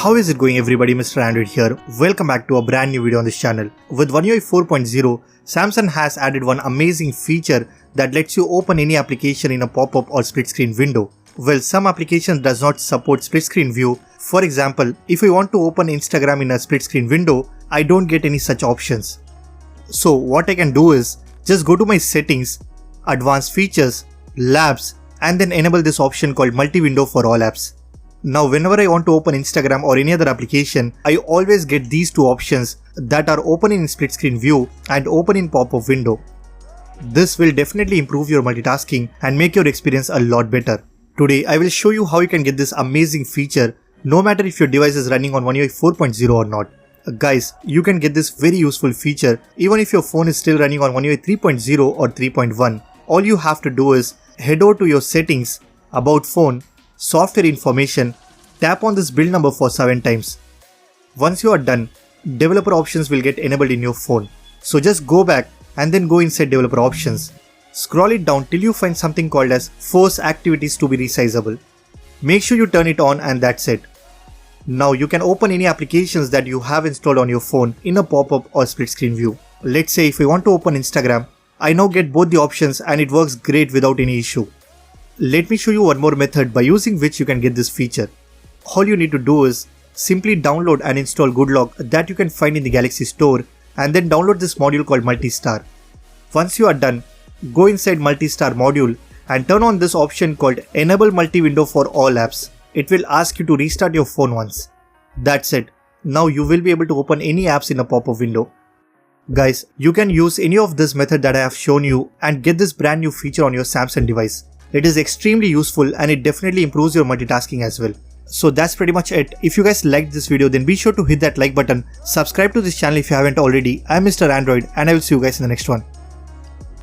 How is it going everybody, Mr. Android here. Welcome back to a brand new video on this channel. With One UI 4.0, Samsung has added one amazing feature that lets you open any application in a pop-up or split screen window. Well, some applications does not support split screen view. For example, if I want to open Instagram in a split screen window, I don't get any such options. So what I can do is just go to my settings, advanced features, labs, and then enable this option called multi-window for all apps. Now whenever I want to open Instagram or any other application, I always get these two options that are open in split screen view and open in pop-up window. This will definitely improve your multitasking and make your experience a lot better. Today I will show you how you can get this amazing feature no matter if your device is running on One UI 4.0 or not. Guys, you can get this very useful feature even if your phone is still running on One UI 3.0 or 3.1. All you have to do is head over to your settings, about phone, software information, tap on this build number for 7 times. Once you are done, developer options will get enabled in your phone. So just go back and then go inside developer options. Scroll it down till you find something called as force activities to be resizable. Make sure you turn it on and that's it. Now you can open any applications that you have installed on your phone in a pop-up or split screen view. Let's say if I want to open Instagram, I now get both the options and it works great without any issue. Let me show you one more method by using which you can get this feature. All you need to do is simply download and install GoodLock that you can find in the Galaxy Store and then download this module called Multistar. Once you are done, go inside Multistar module and turn on this option called Enable Multi-Window for all apps. It will ask you to restart your phone once. That's it. Now you will be able to open any apps in a pop-up window. Guys, you can use any of this method that I have shown you and get this brand new feature on your Samsung device. It is extremely useful and it definitely improves your multitasking as well. So that's pretty much it. If you guys liked this video, then be sure to hit that like button. Subscribe to this channel if you haven't already. I'm Mr. Android and I will see you guys in the next one.